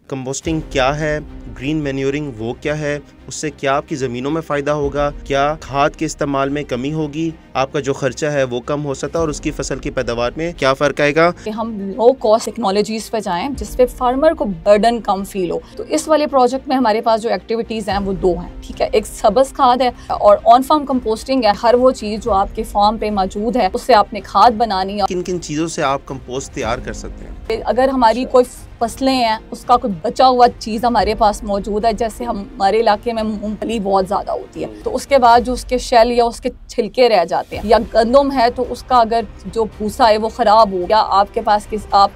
Composting क्या है, green manuring वो क्या है, उससे क्या आपकी ज़मीनों में फ़ायदा होगा, क्या खाद के इस्तेमाल में कमी होगी, आपका जो खर्चा है वो कम हो सकता है और उसकी फसल की पैदावार में क्या फ़र्क आएगा। हम लो कॉस्ट टेक्नोलॉजीज पे जाएं जिसपे फार्मर को बर्डन कम फील हो। तो इस वाले प्रोजेक्ट में हमारे पास जो एक्टिविटीज़ हैं वो दो हैं, ठीक है। एक सब्ज़ खाद है और ऑन फार्म कंपोस्टिंग है। हर वो चीज़ जो आपके फार्म पे मौजूद है उससे आपने खाद बनानी है। किन किन चीज़ों से आप कंपोस्ट तैयार कर सकते हैं? अगर हमारी कोई फसलें हैं उसका कोई बचा हुआ चीज़ हमारे पास मौजूद है, जैसे हमारे इलाके में मूंगफली बहुत ज़्यादा होती है, तो उसके बाद जो उसके शेल या उसके छिलके रह जाते हैं, या गंदम है तो उसका अगर जो भूसा है वो ख़राब हो गया, आपके पास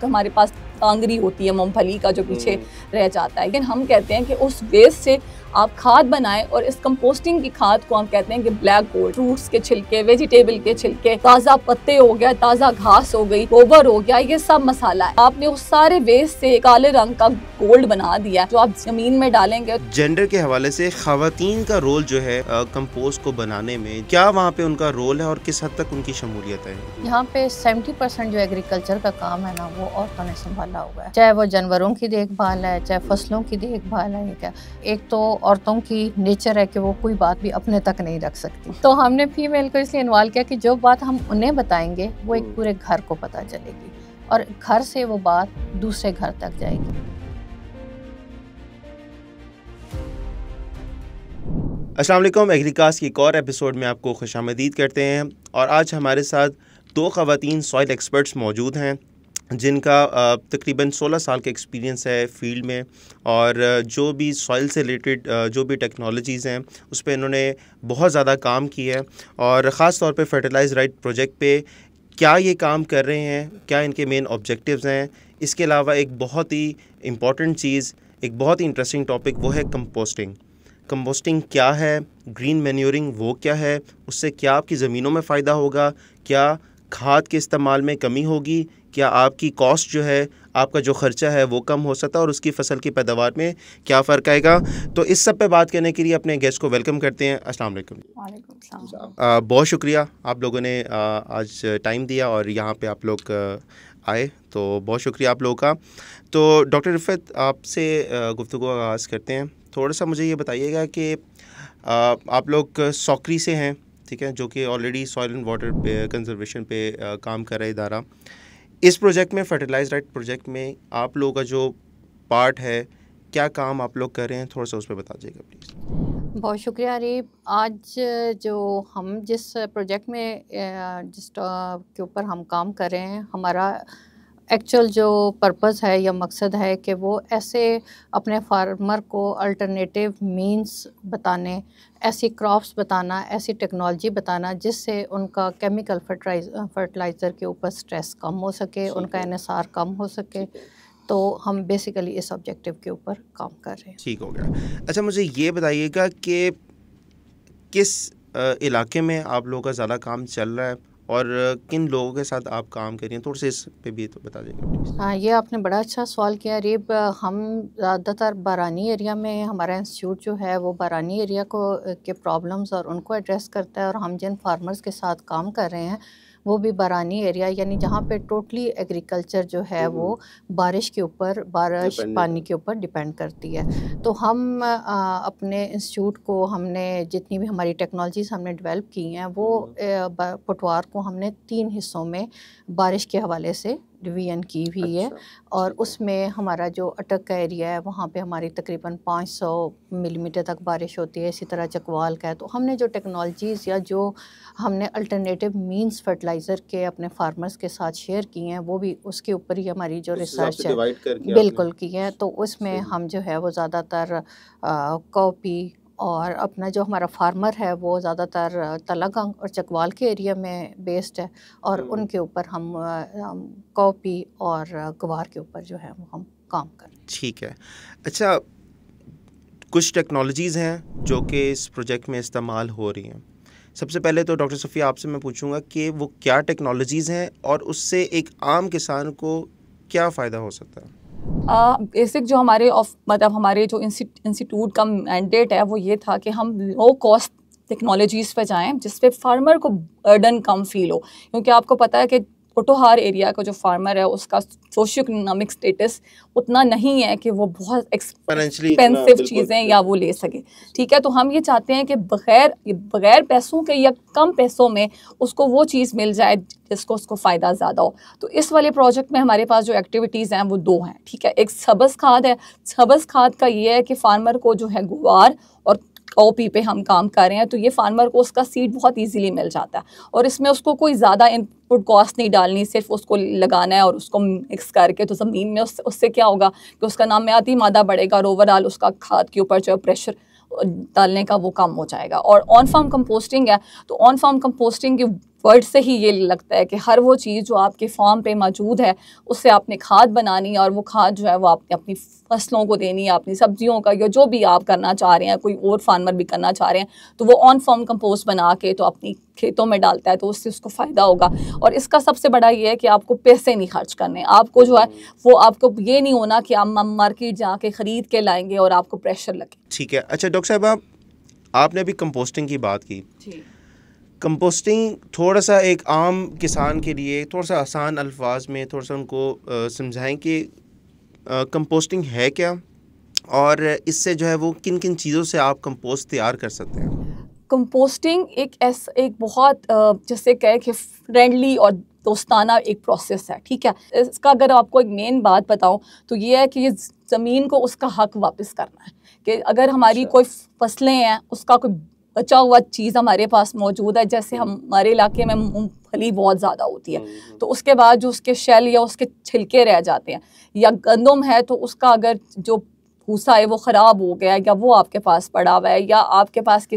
हमारे पास कांगरी होती है मूंगफली का जो पीछे रह जाता है, लेकिन हम कहते हैं कि उस वेस्ट से आप खाद बनाएं। और इस कंपोस्टिंग की खाद को हम कहते हैं कि ब्लैक गोल्ड, फ्रूट्स के छिलके, वेजिटेबल के छिलके, ताज़ा पत्ते हो गया, ताज़ा घास हो गई, गोबर हो गया, ये सब मसाला है। आपने उस सारे वेस्ट से काले रंग का गोल्ड बना दिया जो आप जमीन में डालेंगे। जेंडर के हवाले से ख़वातीन का रोल जो है कंपोस्ट को बनाने में, क्या वहाँ पे उनका रोल है और किस हद तक उनकी शमूलियत है? यहाँ पे 70% जो एग्रीकल्चर का काम है ना वो औरतों ने संभाला हुआ है, चाहे वो जानवरों की देखभाल है, चाहे फसलों की देखभाल है। क्या एक तो औरतों की नेचर है कि वो कोई बात भी अपने तक नहीं रख सकती, तो हमने फीमेल को इसलिए इन्वॉल्व किया कि जो बात हम उन्हें बताएंगे वो एक पूरे घर को पता चलेगी और घर से वो बात दूसरे घर तक जाएगी। अस्सलाम वालेकुम, एग्रीकास्ट की एक और एपिसोड में आपको खुशामदीद करते हैं। और आज हमारे साथ दो ख़वातीन सॉइल एक्सपर्ट्स मौजूद हैं जिनका तकरीबन 16 साल का एक्सपीरियंस है फील्ड में, और जो भी सॉइल से रिलेटेड जो भी टेक्नोलॉजीज़ हैं उस पर इन्होंने बहुत ज़्यादा काम किया है। और ख़ास तौर पे फर्टिलाइज राइट प्रोजेक्ट पे क्या ये काम कर रहे हैं, क्या इनके मेन ऑब्जेक्टिव्स हैं। इसके अलावा एक बहुत ही इम्पॉर्टेंट चीज़, एक बहुत ही इंटरेस्टिंग टॉपिक वो है कंपोस्टिंग। कंपोस्टिंग क्या है, ग्रीन मैन्योरिंग वो क्या है, उससे क्या आपकी ज़मीनों में फ़ायदा होगा, क्या खाद के इस्तेमाल में कमी होगी, क्या आपकी कॉस्ट जो है, आपका जो ख़र्चा है वो कम हो सकता है और उसकी फसल की पैदावार में क्या फ़र्क आएगा। तो इस सब पे बात करने के लिए अपने गेस्ट को वेलकम करते हैं। अस्सलाम वालेकुम। वालेकुम सलाम। बहुत शुक्रिया आप लोगों ने आज टाइम दिया और यहाँ पे आप लोग आए, तो बहुत शुक्रिया आप लोगों का। तो डॉक्टर रिफ़त, आपसे गुफ्तगू का आगाज़ करते हैं। थोड़ा सा मुझे ये बताइएगा कि आप लोग सॉकरी से हैं, ठीक है, जो कि ऑलरेडी सॉइल एंड वाटर पे कंजर्वेशन पे काम कर रहा है इदारा। इस प्रोजेक्ट में, फर्टिलाइज राइट प्रोजेक्ट में, आप लोगों का जो पार्ट है, क्या काम आप लोग कर रहे हैं, थोड़ा सा उस पर बताइएगा प्लीज़। बहुत शुक्रिया अरीब। आज जो हम जिस प्रोजेक्ट में जिस के ऊपर हम काम कर रहे हैं, हमारा एक्चुअल जो पर्पस है या मकसद है कि वो ऐसे अपने फार्मर को अल्टरनेटिव मींस बताने, ऐसी क्रॉप्स बताना, ऐसी टेक्नोलॉजी बताना जिससे उनका केमिकल फर्टिलाइज़र के ऊपर स्ट्रेस कम हो सके, उनका NSR कम हो सके। तो हम बेसिकली इस ऑब्जेक्टिव के ऊपर काम कर रहे हैं। ठीक हो गया। अच्छा, मुझे ये बताइएगा कि किस इलाके में आप लोगों का ज़्यादा काम चल रहा है और किन लोगों के साथ आप काम कर रही हैं, थोड़ा सा इस पे भी तो बता दीजिएगा प्लीज़। हाँ, ये आपने बड़ा अच्छा सवाल किया अरीब। हम ज़्यादातर बारानी एरिया में, हमारा इंस्टीट्यूट जो है वो बारानी एरिया को के प्रॉब्लम्स और उनको एड्रेस करता है। और हम जिन फार्मर्स के साथ काम कर रहे हैं वो भी बारानी एरिया, यानी जहाँ पे टोटली एग्रीकल्चर जो है वो बारिश के ऊपर, बारिश पानी के ऊपर डिपेंड करती है। तो हम अपने इंस्टीट्यूट को, हमने जितनी भी हमारी टेक्नोलॉजीज़ हमने डेवलप की हैं वो पटवार को हमने 3 हिस्सों में बारिश के हवाले से डिवीज़न की हुई है। और उसमें हमारा जो अटक का एरिया है वहाँ पे हमारी तकरीबन 500 मिलीमीटर तक बारिश होती है। इसी तरह चकवाल का है। तो हमने जो टेक्नोलॉजीज़ या जो हमने अल्टरनेटिव मींस फर्टिलाइज़र के अपने फार्मर्स के साथ शेयर किए हैं वो भी उसके ऊपर ही हमारी जो रिसर्च है बिल्कुल की है। तो उसमें हम जो है वो ज़्यादातर कॉपी और अपना जो हमारा फार्मर है वो ज़्यादातर तलागंग और चकवाल के एरिया में बेस्ड है और उनके ऊपर हम कॉपी और गवार के ऊपर जो है वो हम काम कर रहे हैं। ठीक है। अच्छा, कुछ टेक्नोलॉजीज़ हैं जो कि इस प्रोजेक्ट में इस्तेमाल हो रही हैं। सबसे पहले तो डॉक्टर सफ़िया आपसे मैं पूछूंगा कि वो क्या टेक्नोलॉजीज़ हैं और उससे एक आम किसान को क्या फ़ायदा हो सकता है। बेसिक जो हमारे जो इंस्टीट्यूट का मैंडेट है वो ये था कि हम लो कॉस्ट टेक्नोलॉजीज़ पे जाएं जिसपे फार्मर को बर्डन कम फील हो, क्योंकि आपको पता है कि पोटोहार एरिया का जो फार्मर है उसका सोशियो इकोनॉमिक स्टेटस उतना नहीं है कि वो बहुत एक्सपेंसिव चीज़ें या वो ले सके। ठीक है, तो हम ये चाहते हैं कि बगैर पैसों के या कम पैसों में उसको वो चीज़ मिल जाए जिसको उसको फ़ायदा ज़्यादा हो। तो इस वाले प्रोजेक्ट में हमारे पास जो एक्टिविटीज़ हैं वो 2 हैं। ठीक है, एक सब्ज़ खाद है। सब्ज़ खाद का ये है कि फार्मर को जो है गुवार और कॉपी पे हम काम कर रहे हैं, तो ये फार्मर को उसका सीड बहुत इजीली मिल जाता है और इसमें उसको कोई ज़्यादा इनपुट कॉस्ट नहीं डालनी, सिर्फ उसको लगाना है और उसको मिक्स करके तो ज़मीन में उससे क्या होगा कि उसका नामियाती मादा बढ़ेगा और ओवरऑल उसका खाद के ऊपर जो प्रेशर डालने का वो कम हो जाएगा। और ऑन फार्म कंपोस्टिंग है, तो ऑन फार्म कंपोस्टिंग के वर्ड से ही ये लगता है कि हर वो चीज़ जो आपके फार्म पे मौजूद है उससे आपने खाद बनानी है और वो खाद जो है वो आपने अपनी फसलों को देनी है, अपनी सब्जियों का या जो भी आप करना चाह रहे हैं, कोई और फार्मर भी करना चाह रहे हैं, तो वो ऑन फार्म कंपोस्ट बना के तो अपनी खेतों में डालता है, तो उससे उसको फ़ायदा होगा। और इसका सबसे बड़ा ये है कि आपको पैसे नहीं खर्च करने, आपको जो है वो आपको ये नहीं होना कि आप मार्केट जाके ख़रीद के लाएंगे और आपको प्रेशर लगे। ठीक है, अच्छा डॉक्टर साहब, आपने अभी कंपोस्टिंग की बात की। कंपोस्टिंग थोड़ा सा एक आम किसान के लिए थोड़ा सा आसान अल्फाज में थोड़ा सा उनको समझाएं कि कंपोस्टिंग है क्या और इससे जो है वो किन किन चीज़ों से आप कंपोस्ट तैयार कर सकते हैं। कंपोस्टिंग एक बहुत जैसे कहे कि फ्रेंडली और दोस्ताना एक प्रोसेस है। ठीक है, इसका अगर आपको एक मेन बात बताऊं तो ये है कि ये ज़मीन को उसका हक वापस करना है कि अगर हमारी कोई फसलें हैं उसका कोई बचा हुआ चीज़ हमारे पास मौजूद है, जैसे हमारे इलाके में मूंगफली बहुत ज़्यादा होती है, तो उसके बाद जो उसके शेल या उसके छिलके रह जाते हैं, या गंदम है तो उसका अगर जो भूसा है वो ख़राब हो गया या वो आपके पास पड़ा हुआ है, या आपके पास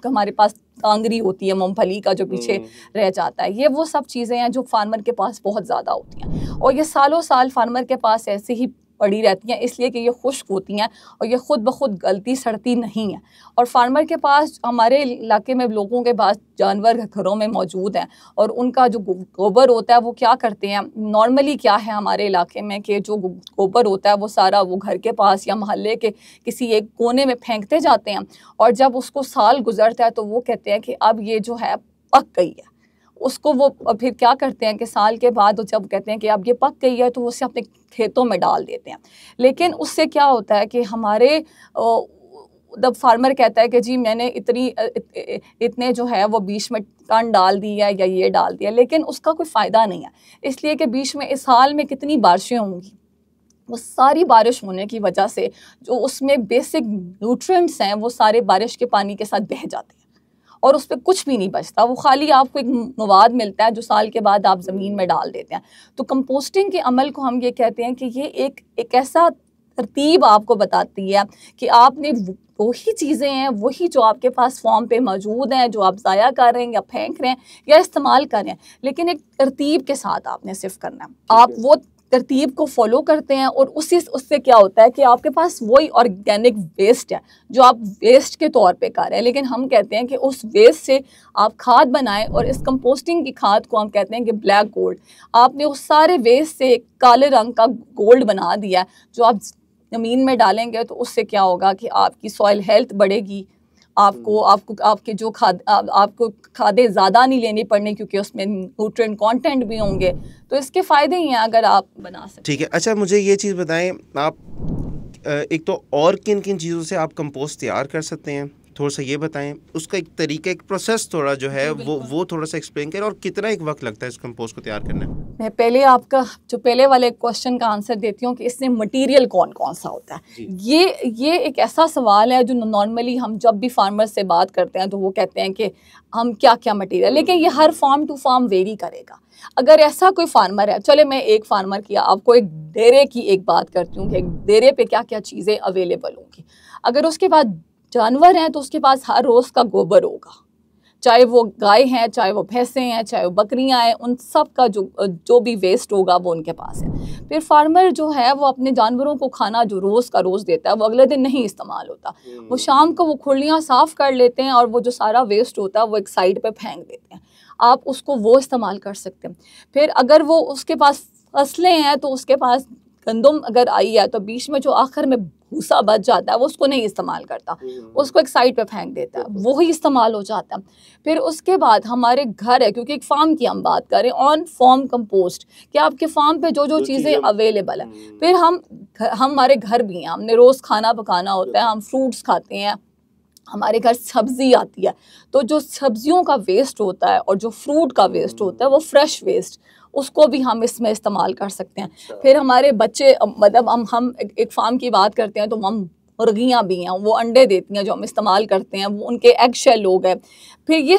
हमारे पास कांगरी होती है मूंगफली का जो पीछे रह जाता है, ये वो सब चीज़ें हैं जो फार्मर के पास बहुत ज़्यादा होती हैं और ये सालों साल फार्मर के पास ऐसे ही पड़ी रहती हैं, इसलिए कि ये खुश्क होती हैं और ये खुद ब खुद गलती सड़ती नहीं है। और फार्मर के पास, हमारे इलाके में लोगों के पास जानवर घरों में मौजूद हैं और उनका जो गोबर होता है वो क्या करते हैं, नॉर्मली क्या है हमारे इलाके में कि जो गोबर होता है वो सारा वो घर के पास या मोहल्ले के किसी एक कोने में फेंकते जाते हैं और जब उसको साल गुजरता है तो वो कहते हैं कि अब ये जो है पक गई है। उसको वो फिर क्या करते हैं कि साल के बाद जब कहते हैं कि अब ये पक गई है तो वो उसे अपने खेतों में डाल देते हैं। लेकिन उससे क्या होता है कि हमारे जब फार्मर कहता है कि जी मैंने इतने जो है वो बीच में टन डाल दी है या ये डाल दिया, लेकिन उसका कोई फ़ायदा नहीं है, इसलिए कि बीच में इस साल में कितनी बारिशें होंगी, वो सारी बारिश होने की वजह से जो उसमें बेसिक न्यूट्रिएंट्स हैं वो सारे बारिश के पानी के साथ बह जाते हैं और उस पर कुछ भी नहीं बचता, वो खाली आपको एक मवाद मिलता है जो साल के बाद आप ज़मीन में डाल देते हैं। तो कंपोस्टिंग के अमल को हम ये कहते हैं कि ये एक ऐसा तरतीब आपको बताती है कि आपने वही चीज़ें हैं, वही जो आपके पास फॉर्म पे मौजूद हैं, जो आप ज़ाया कर रहे हैं या फेंक रहे हैं या इस्तेमाल कर रहे हैं, लेकिन एक तरतीब के साथ आपने सिर्फ करना है। आप वो तरतीब को फॉलो करते हैं और उससे क्या होता है कि आपके पास वही ऑर्गेनिक वेस्ट है जो आप वेस्ट के तौर पे कर रहे हैं, लेकिन हम कहते हैं कि उस वेस्ट से आप खाद बनाएं और इस कंपोस्टिंग की खाद को हम कहते हैं कि ब्लैक गोल्ड। आपने उस सारे वेस्ट से काले रंग का गोल्ड बना दिया है जो आप ज़मीन में डालेंगे, तो उससे क्या होगा कि आपकी सॉइल हेल्थ बढ़ेगी, आपके जो आपको खादें ज़्यादा नहीं लेनी पड़नी क्योंकि उसमें न्यूट्रिएंट कंटेंट भी होंगे, तो इसके फ़ायदे ही हैं अगर आप बना सकें। ठीक है, अच्छा मुझे ये चीज़ बताएं, आप एक तो और किन किन चीज़ों से आप कंपोस्ट तैयार कर सकते हैं, थोड़ा सा ये बताएं, उसका एक तरीका, एक प्रोसेस थोड़ा जो है वो थोड़ा सा एक्सप्लेन करें और कितना एक वक्त लगता है इस कंपोस्ट को तैयार करने में। मैं पहले आपका जो पहले वाले क्वेश्चन का आंसर देती हूँ कि इसमें मटेरियल कौन कौन सा होता है। ये एक ऐसा सवाल है जो नॉर्मली हम जब भी फार्मर से बात करते हैं तो वो कहते हैं कि हम क्या क्या मटेरियल, लेकिन ये हर फार्म टू फार्म वेरी करेगा। अगर ऐसा कोई फार्मर है, चले मैं एक फार्मर की आपको एक डेरे की एक बात करती हूँ कि एक डेरे पे क्या क्या चीज़ें अवेलेबल होंगी। अगर उसके पास जानवर हैं तो उसके पास हर रोज़ का गोबर होगा, चाहे वो गाय हैं, चाहे वो भैंसें हैं, चाहे वो बकरियां हैं, उन सब का जो भी वेस्ट होगा वो उनके पास है। फिर फार्मर जो है वो अपने जानवरों को खाना जो रोज़ का रोज़ देता है वो अगले दिन नहीं इस्तेमाल होता, वो शाम को वो खुरलियाँ साफ़ कर लेते हैं और वो जो सारा वेस्ट होता है वो एक साइड पे फेंक देते हैं, आप उसको वो इस्तेमाल कर सकते हैं। फिर अगर वो उसके पास फसलें हैं तो उसके पास गंदम अगर आई है तो बीच में जो आखिर में भूसा बच जाता है वो उसको नहीं इस्तेमाल करता, उसको एक साइड पे फेंक देता है, वो ही इस्तेमाल हो जाता है। फिर उसके बाद हमारे घर है, क्योंकि एक फार्म की हम बात करें, ऑन फार्म कंपोस्ट, कि आपके फार्म पे जो जो चीज़ें अवेलेबल है। फिर हम हमारे घर भी हैं, हमने रोज़ खाना पकाना होता है, हम फ्रूट्स खाते हैं, हमारे घर सब्जी आती है, तो जो सब्जियों का वेस्ट होता है और जो फ्रूट का वेस्ट होता है वो फ्रेश वेस्ट, उसको भी हम इसमें इस्तेमाल कर सकते हैं। फिर हमारे बच्चे, मतलब हम एक फार्म की बात करते हैं तो हम मुर्गियाँ भी हैं, वो अंडे देती हैं जो हम इस्तेमाल करते हैं, वो उनके एग शेल हो गए। फिर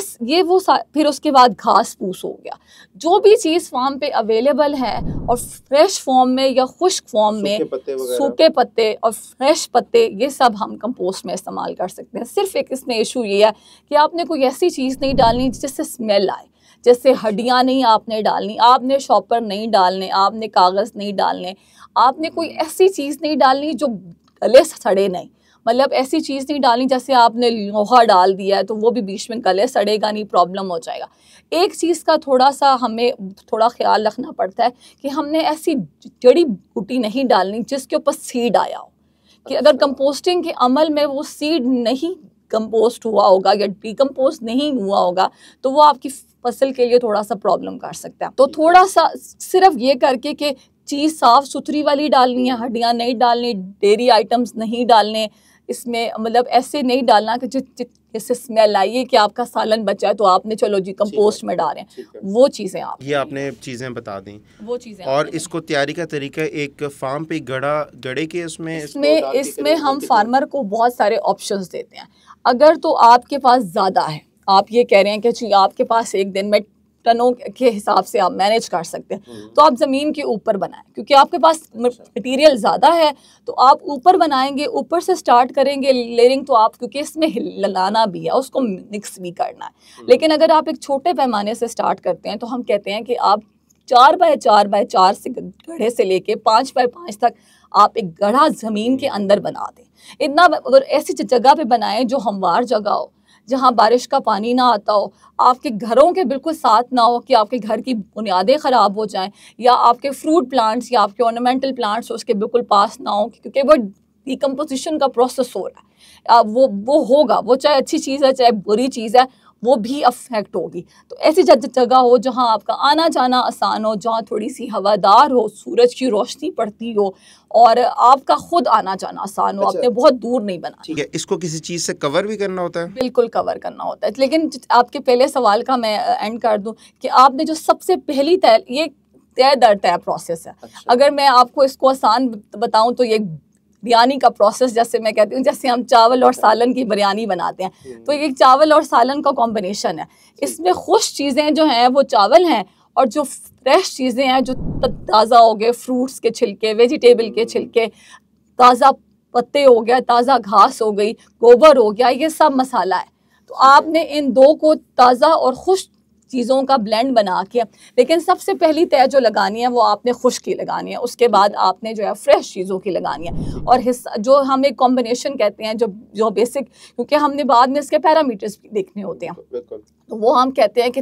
फिर उसके बाद घास फूस हो गया, जो भी चीज़ फार्म पे अवेलेबल है और फ्रेश फॉर्म में या खुश्क फॉर्म में, सूखे पत्ते और फ्रेश पत्ते, ये सब हम कंपोस्ट में इस्तेमाल कर सकते हैं। सिर्फ एक इसमें इशू ये है कि आपने कोई ऐसी चीज़ नहीं डालनी जिससे स्मेल आए, जैसे हड्डियाँ नहीं आपने डालनी, आपने शॉपर नहीं डालने, आपने कागज़ नहीं डालने, आपने कोई ऐसी चीज़ नहीं डालनी जो गले सड़े नहीं, मतलब ऐसी चीज़ नहीं डालनी जैसे आपने लोहा डाल दिया है तो वो भी बीच में गले सड़ेगा नहीं, प्रॉब्लम हो जाएगा। एक चीज़ का थोड़ा सा हमें थोड़ा ख्याल रखना पड़ता है कि हमने ऐसी जड़ी बूटी नहीं डालनी जिसके ऊपर सीड आया हो, कि अगर कंपोस्टिंग के अमल में वो सीड नहीं कंपोस्ट हुआ होगा या डिकम्पोस्ट नहीं हुआ होगा तो वो आपकी फसल के लिए थोड़ा सा प्रॉब्लम कर सकता है। तो थोड़ा सा सिर्फ ये करके कि चीज़ साफ़ सुथरी वाली डालनी है, हड्डियाँ नहीं डालनी, डेयरी आइटम्स नहीं डालने इसमें, मतलब ऐसे नहीं डालना कि जिससे स्मेल आई है कि आपका सालन बचा है तो आपने चलो जी कंपोस्ट में डालें, वो चीज़ें आप ये आपने चीज़ें बता दी, वो चीज़ें। और इसको तैयारी का तरीका, एक फार्म पे गड़े के इसमें हम फार्मर को बहुत सारे ऑप्शंस देते हैं। अगर तो आपके पास ज़्यादा है, आप ये कह रहे हैं कि जी आपके पास एक दिन में टनों के हिसाब से आप मैनेज कर सकते हैं, तो आप ज़मीन के ऊपर बनाएं, क्योंकि आपके पास मटेरियल ज़्यादा है तो आप ऊपर बनाएंगे, ऊपर से स्टार्ट करेंगे लेयरिंग, तो आप क्योंकि इसमें हिलाना भी है, उसको मिक्स भी करना है। लेकिन अगर आप एक छोटे पैमाने से स्टार्ट करते हैं तो हम कहते हैं कि आप 4 बाय 4 बाय 4 से गड्ढे से लेके 5 बाय 5 तक आप एक गड्ढा ज़मीन के अंदर बना दें। इतना अगर ऐसी जगह पे बनाएं जो हमवार जगह हो, जहाँ बारिश का पानी ना आता हो, आपके घरों के बिल्कुल साथ ना हो कि आपके घर की बुनियादें ख़राब हो जाएं, या आपके फ्रूट प्लांट्स या आपके ऑर्नामेंटल प्लांट्स उसके बिल्कुल पास ना हो, क्योंकि वो डिकम्पोजिशन का प्रोसेस हो रहा है। वो होगा, वो चाहे अच्छी चीज़ है चाहे बुरी चीज़ है, वो भी अफेक्ट होगी। तो ऐसी जगह हो जहाँ आपका आना जाना आसान हो, जहाँ थोड़ी सी हवादार हो, सूरज की रोशनी पड़ती हो और आपका खुद आना जाना आसान हो, आपने बहुत दूर नहीं बना। ठीक है, इसको किसी चीज़ से कवर भी करना होता है? बिल्कुल कवर करना होता है। लेकिन आपके पहले सवाल का मैं एंड कर दूं कि आपने जो सबसे पहली ये तय दर तय प्रोसेस है। अगर मैं आपको इसको आसान बताऊं तो ये बिरयानी का प्रोसेस, जैसे मैं कहती हूँ, जैसे हम चावल और सालन की बिरयानी बनाते हैं, तो ये चावल और सालन का कॉम्बिनेशन है। इसमें खुश चीज़ें जो हैं वो चावल हैं, और जो फ्रेश चीज़ें हैं जो ताज़ा हो गए, फ्रूट्स के छिलके, वेजिटेबल के छिलके, ताज़ा पत्ते हो गया, ताज़ा घास हो गई, गोबर हो गया, ये सब मसाला है। तो आपने इन दो को ताज़ा और खुश चीज़ों का ब्लेंड बना के, लेकिन सबसे पहली तय जो लगानी है वो आपने खुश्क की लगानी है, उसके बाद आपने जो है फ्रेश चीज़ों की लगानी है। और हिस्सा जो हम एक कॉम्बिनेशन कहते हैं, जो बेसिक, क्योंकि हमने बाद में इसके पैरामीटर्स भी देखने होते हैं, तो वो हम कहते हैं कि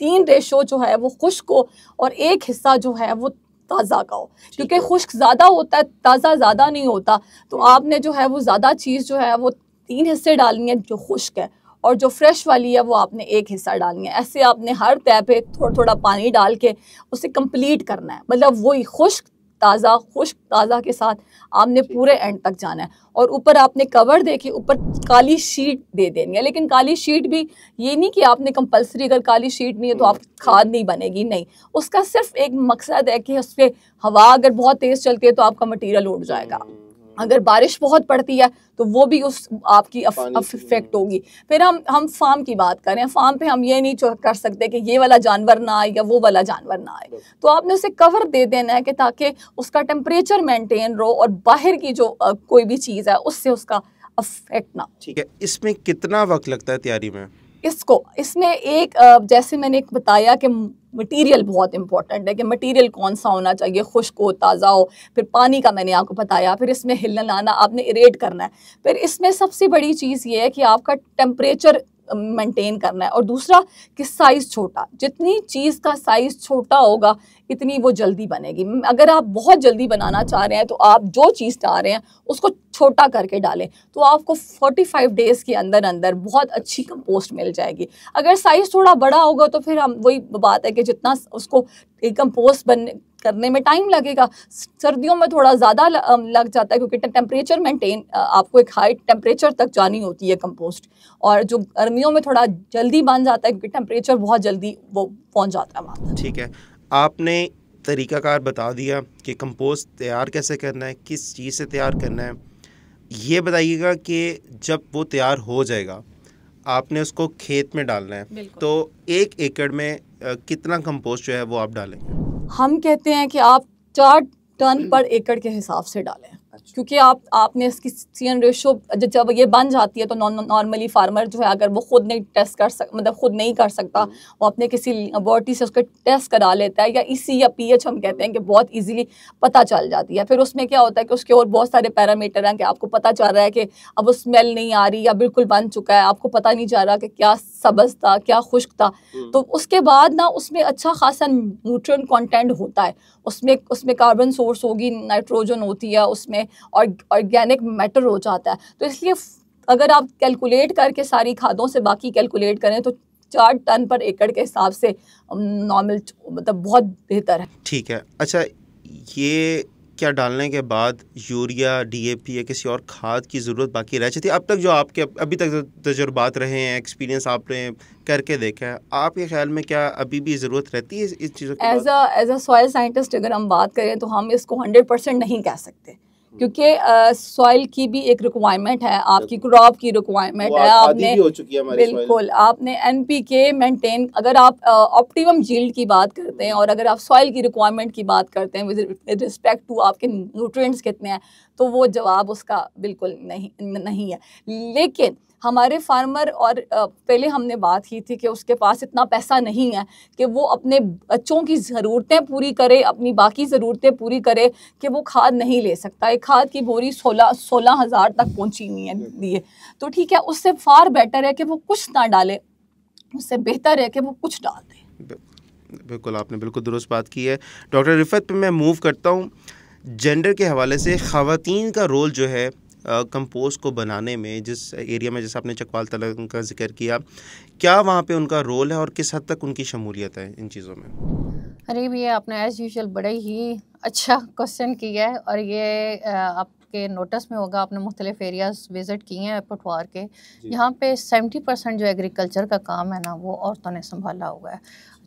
तीन रेशो जो है वो खुश्क हो और एक हिस्सा जो है वो ताज़ा का हो, क्योंकि खुश्क ज़्यादा होता है, ताज़ा ज़्यादा नहीं होता। तो आपने जो है वो ज़्यादा चीज़ जो है वो 3 हिस्से डालनी है जो खुश्क है, और जो फ्रेश वाली है वो आपने 1 हिस्सा डालनी है। ऐसे आपने हर तय पे थोड़ा थोड़ा पानी डाल के उसे कंप्लीट करना है, मतलब वही खुश्क ताज़ा के साथ आपने पूरे एंड तक जाना है। और ऊपर आपने कवर देखी, ऊपर काली शीट दे देनी है। लेकिन काली शीट भी ये नहीं कि आपने कंपलसरी, अगर काली शीट नहीं है तो आप खाद नहीं बनेगी, नहीं, उसका सिर्फ एक मकसद है कि उस पर हवा अगर बहुत तेज़ चलती है तो आपका मटीरियल उड़ जाएगा, अगर बारिश बहुत पड़ती है तो वो भी उस आपकी अफेक्ट होगी। फिर हम फार्म की बात करें, फार्म पे हम ये नहीं कर सकते कि ये वाला जानवर ना आए या वो वाला जानवर ना आए, तो आपने उसे कवर दे देना है कि ताकि उसका टेम्परेचर मेंटेन रहो और बाहर की जो कोई भी चीज़ है उससे उसका अफेक्ट ना। ठीक है, इसमें कितना वक्त लगता है तैयारी में? इसमें एक जैसे मैंने एक बताया कि मटेरियल बहुत इंपॉर्टेंट है, कि मटेरियल कौन सा होना चाहिए, खुश्क हो, ताज़ा हो। फिर पानी का मैंने आपको बताया, फिर इसमें हिलना आपने इरेट करना है। फिर इसमें सबसे बड़ी चीज़ ये है कि आपका टेम्परेचर मेंटेन करना है। और दूसरा कि साइज़ छोटा, जितनी चीज़ का साइज़ छोटा होगा इतनी वो जल्दी बनेगी। अगर आप बहुत जल्दी बनाना चाह रहे हैं तो आप जो चीज़ चाह रहे हैं उसको छोटा करके डालें, तो आपको 45 डेज़ के अंदर अंदर बहुत अच्छी कंपोस्ट मिल जाएगी। अगर साइज़ थोड़ा बड़ा होगा तो फिर हम वही बात है कि जितना उसको कंपोस्ट करने में टाइम लगेगा, सर्दियों में थोड़ा ज़्यादा लग जाता है क्योंकि टेम्परेचर मेंटेन, आपको एक हाई टेम्परेचर तक जानी होती है कंपोस्ट, और जो गर्मियों में थोड़ा जल्दी बन जाता है क्योंकि टेम्परेचर बहुत जल्दी वो पहुंच जाता है वहाँ तक। ठीक है, आपने तरीकाकार बता दिया कि कंपोस्ट तैयार कैसे करना है, किस चीज़ से तैयार करना है। ये बताइएगा कि जब वो तैयार हो जाएगा आपने उसको खेत में डालना है, तो 1 एकड़ में कितना कंपोस्ट जो है वो आप डालेंगे? हम कहते हैं कि आप 4 टन पर एकड़ के हिसाब से डालें। अच्छा। क्योंकि आपने इसकी CN रेशो जब ये बन जाती है तो नॉर्मली फार्मर जो है अगर वो खुद नहीं टेस्ट कर मतलब खुद नहीं कर सकता, वो अपने किसी लैबोरेटरी से उसको टेस्ट करा लेता है, या EC या pH हम कहते हैं कि बहुत इजीली पता चल जाती है। फिर उसमें क्या होता है कि उसके और बहुत सारे पैरामीटर हैं कि आपको पता चल रहा है कि अब वो स्मेल नहीं आ रही या बिल्कुल बन चुका है, आपको पता नहीं चल रहा कि क्या सब्ज़ था क्या खुश्क था। तो उसके बाद ना उसमें अच्छा खासा न्यूट्रिएंट कंटेंट होता है, उसमें कार्बन सोर्स होगी, नाइट्रोजन होती है उसमें, और ऑर्गेनिक मैटर हो जाता है। तो इसलिए अगर आप कैलकुलेट करके सारी खादों से बाकी कैलकुलेट करें तो 4 टन पर एकड़ के हिसाब से नॉर्मल मतलब बहुत बेहतर है। ठीक है, अच्छा ये क्या डालने के बाद यूरिया, DAP या किसी और खाद की ज़रूरत बाकी रह जाती है? अब तक जो आपके अभी तक तजुर्बात रहे हैं, एक्सपीरियंस आपने करके देखा है, आपके ख्याल में क्या अभी भी ज़रूरत रहती है इस चीज़ों की? एज अ सॉइल साइंटिस्ट अगर हम बात करें तो हम इसको 100% नहीं कह सकते, क्योंकि सॉइल की भी एक रिक्वायरमेंट है, आपकी क्रॉप की रिक्वायरमेंट है, आपने हो चुकी है हमारी बिल्कुल आपने NPK मेंटेन, अगर आप ऑप्टिमम यील्ड की बात करते हैं और अगर आप सॉइल की रिक्वायरमेंट की बात करते हैं विद रिस्पेक्ट टू आपके न्यूट्रिएंट्स कितने हैं, तो वो जवाब उसका बिल्कुल नहीं है। लेकिन हमारे फार्मर, और पहले हमने बात की थी कि उसके पास इतना पैसा नहीं है कि वो अपने बच्चों की ज़रूरतें पूरी करे, अपनी बाकी ज़रूरतें पूरी करे, कि वो खाद नहीं ले सकता। एक खाद की बोरी 16,000 तक पहुंची हुई है, तो ठीक है, उससे फार बेटर है कि वो कुछ ना डाले, उससे बेहतर है कि वो कुछ डाल दे। बिल्कुल, आपने बिल्कुल दुरुस्त बात की है। डॉक्टर रिफत पे मैं मूव करता हूँ। जेंडर के हवाले से ख़वातीन का रोल जो है कंपोस्ट को बनाने में, जिस एरिया में जैसे आपने चकवाल तलब का जिक्र किया, क्या वहाँ पे उनका रोल है और किस हद तक उनकी शमूलियत है इन चीज़ों में? अरे भैया, आपने एज़ यूजुअल बड़ा ही अच्छा क्वेश्चन किया है, और ये आपके नोटिस में होगा, आपने मुख्तलिफ एरियाज़ विज़िट किए हैं पटवार के। यहाँ पे 70% जो एग्रीकल्चर का काम है ना, वो औरतों ने संभाला हुआ है,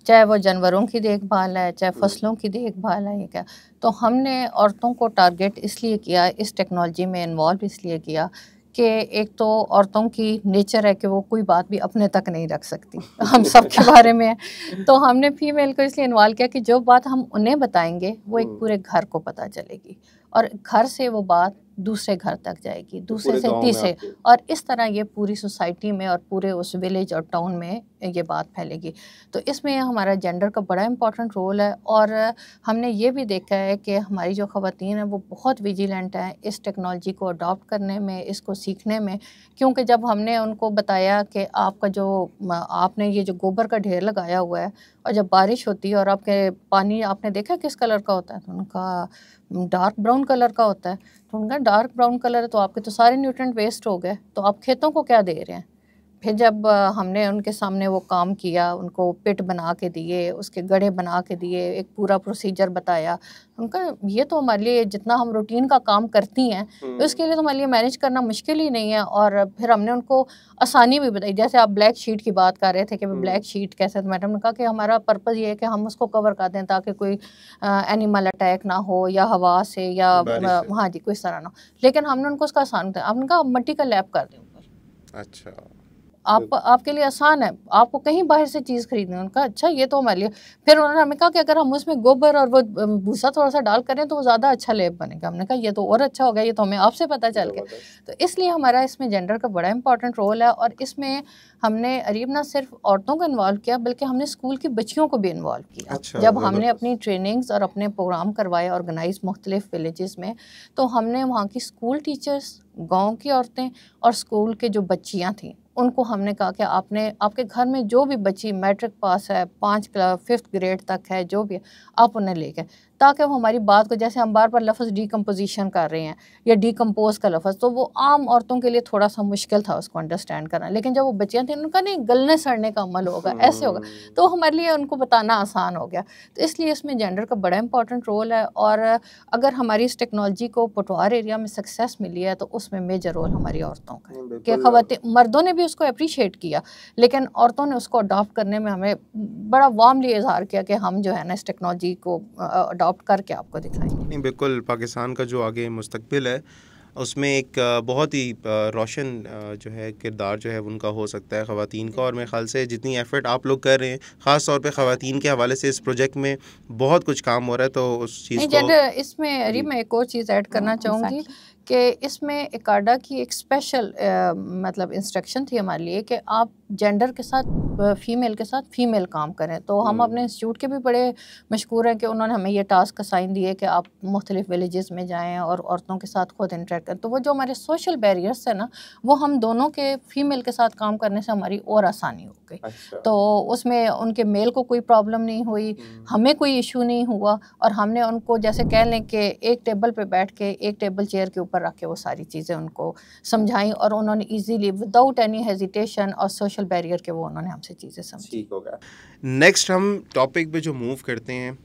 चाहे वो जानवरों की देखभाल है, चाहे फसलों की देखभाल है, ये क्या। तो हमने औरतों को टारगेट इसलिए किया, इस टेक्नोलॉजी में इन्वॉल्व इसलिए किया कि एक तो औरतों की नेचर है कि वो कोई बात भी अपने तक नहीं रख सकती, हम सब के बारे में है। तो हमने फीमेल को इसलिए इन्वॉल्व किया कि जो बात हम उन्हें बताएंगे वो एक पूरे घर को पता चलेगी, और घर से वो बात दूसरे घर तक जाएगी, दूसरे से तीसरे, और इस तरह ये पूरी सोसाइटी में और पूरे उस विलेज और टाउन में ये बात फैलेगी। तो इसमें हमारा जेंडर का बड़ा इम्पॉर्टेंट रोल है, और हमने ये भी देखा है कि हमारी जो ख़वातीन हैं वो बहुत विजिलेंट हैं इस टेक्नोलॉजी को अडॉप्ट करने में, इसको सीखने में। क्योंकि जब हमने उनको बताया कि आपका जो आपने ये जो गोबर का ढेर लगाया हुआ है, और जब बारिश होती है और आपके पानी आपने देखा किस कलर का होता है, तो उनका डार्क ब्राउन कलर का होता है। तो उनका डार्क ब्राउन कलर है, तो आपके तो सारे न्यूट्रिएंट वेस्ट हो गए, तो आप खेतों को क्या दे रहे हैं। फिर जब हमने उनके सामने वो काम किया, उनको पिट बना के दिए, उसके गड्ढे बना के दिए, एक पूरा प्रोसीजर बताया, उनका ये तो हमारे लिए जितना हम रूटीन का काम करती हैं उसके लिए तो हमारे लिए मैनेज करना मुश्किल ही नहीं है। और फिर हमने उनको आसानी भी बताई, जैसे आप ब्लैक शीट की बात कर रहे थे कि ब्लैक शीट कैसे, तो मैडम ने कहा कि हमारा पर्पज़ ये है कि हम उसको कवर कर दें ताकि कोई एनिमल अटैक ना हो, या हवा से, या हाँ जी कोई इस तरह ना हो। लेकिन हमने उनको उसका आसान बताया, आपने कहा मट्टी का लैप कर दें ऊपर। अच्छा, आपके लिए आसान है, आपको कहीं बाहर से चीज़ खरीदनी है। उनका अच्छा ये तो हमारे लिए। फिर उन्होंने हमें कहा कि अगर हम उसमें गोबर और वो भूसा थोड़ा सा डाल करें तो वो ज़्यादा अच्छा लेप बनेगा। हमने कहा ये तो और अच्छा हो गया, ये तो हमें आपसे पता चल गया। तो इसलिए हमारा इसमें जेंडर का बड़ा इंपॉर्टेंट रोल है, और इसमें हमने अरीब ना सिर्फ औरतों को इन्वॉल्व किया बल्कि हमने स्कूल की बच्चियों को भी इन्वॉल्व किया। अच्छा, जब हमने अपनी ट्रेनिंग्स और अपने प्रोग्राम करवाए ऑर्गेनाइज मुख्तलिफ विलेजेस में, तो हमने वहाँ की स्कूल टीचर्स, गाँव की औरतें और स्कूल के जो बच्चियाँ थीं उनको हमने कहा कि आपने आपके घर में जो भी बच्ची मैट्रिक पास है, 5th ग्रेड तक है, जो भी है, आप उन्हें लेके, ताकि वो हमारी बात को, जैसे हम बार बार लफ्ज़ डीकम्पोजिशन कर रहे हैं या डीकम्पोज का लफ्ज़, तो वो आम औरतों के लिए थोड़ा सा मुश्किल था उसको अंडरस्टैंड करना, लेकिन जब वो बच्चियाँ थी उनका नहीं, गलने सड़ने का अमल होगा, ऐसे होगा, तो हमारे लिए उनको बताना आसान हो गया। तो इसलिए इसमें जेंडर का बड़ा इंपॉर्टेंट रोल है, और अगर हमारी इस टेक्नोलॉजी को पटवार एरिया में सक्सेस मिली है तो उसमें मेजर रोल हमारी औरतों का है कि खवातीन, मर्दों ने भी उसको अप्रिशिएट किया, लेकिन औरतों ने उसको अडॉप्ट करने में हमें बड़ा वार्मली इजहार किया कि हम जो है ना इस टेक्नोलॉजी को अडॉप्ट करके आपको दिखाएंगे। नहीं, बिल्कुल, पाकिस्तान का जो आगे मुस्तकबिल है उसमें एक बहुत ही रोशन जो है किरदार जो है उनका हो सकता है ख़वातीन का, और मेरे ख़्याल से जितनी एफ़र्ट आप लोग कर रहे हैं ख़ास तौर पे ख़वातीन के हवाले से इस प्रोजेक्ट में बहुत कुछ काम हो रहा है, तो उस चीज़ को जेंडर इसमें अरी मैं एक और चीज़ ऐड करना चाहूँगी कि इसमें इकाडा की एक स्पेशल मतलब इंस्ट्रक्शन थी हमारे लिए कि आप जेंडर के साथ, फ़ीमेल के साथ फ़ीमेल काम करें। तो हम अपने इंस्टीट्यूट के भी बड़े मशहूर हैं कि उन्होंने हमें ये टास्क असाइन दिए कि आप मुख्तलिफ़ विलेजेस में जाएं और औरतों के साथ खुद इंटरेक्ट करें। तो वो जो हमारे सोशल बैरियर्स है ना, वो हम दोनों के फ़ीमेल के साथ काम करने से हमारी और आसानी हो गई। तो उसमें उनके मेल को कोई प्रॉब्लम नहीं हुई, हमें कोई इशू नहीं हुआ, और हमने उनको जैसे कह लें कि एक टेबल पे बैठ के, एक टेबल चेयर के ऊपर रख के वो सारी चीज़ें उनको समझाई, और उन्होंने इजीली विदाउट एनी हेजिटेशन और सोशल बैरियर के वो उन्होंने हमसे चीज़ें समझी। ठीक हो गया। नेक्स्ट हम टॉपिक पे जो मूव करते हैं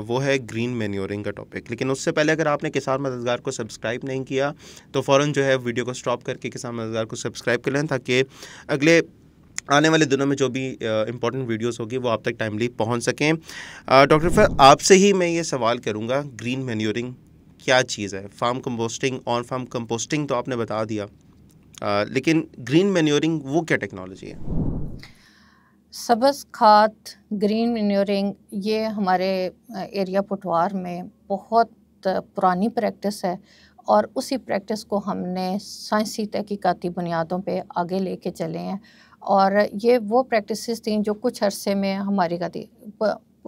वो है ग्रीन मैन्योरिंग का टॉपिक, लेकिन उससे पहले अगर आपने किसान मददगार को सब्सक्राइब नहीं किया तो फ़ौरन जो है वीडियो को स्टॉप करके किसान मददगार को सब्सक्राइब कर लें, ताकि अगले आने वाले दिनों में जो भी इम्पोर्टेंट वीडियोस होगी वो आप तक टाइमली पहुंच सकें। डॉक्टर फर, आपसे ही मैं ये सवाल करूंगा, ग्रीन मैन्योरिंग क्या चीज़ है? Farm composting, on farm composting तो आपने बता दिया, लेकिन ग्रीन मैन्योरिंग वो क्या टेक्नोलॉजी है? सब्ज़ खाद, ग्रीन मैन्योरिंग, ये हमारे एरिया पटवार में बहुत पुरानी प्रैक्टिस है, और उसी प्रैक्टिस को हमने साइंसी तहकीकाती बुनियादों पे आगे लेके चले हैं। और ये वो प्रैक्टिसेस थी जो कुछ अरसे में हमारी का थी।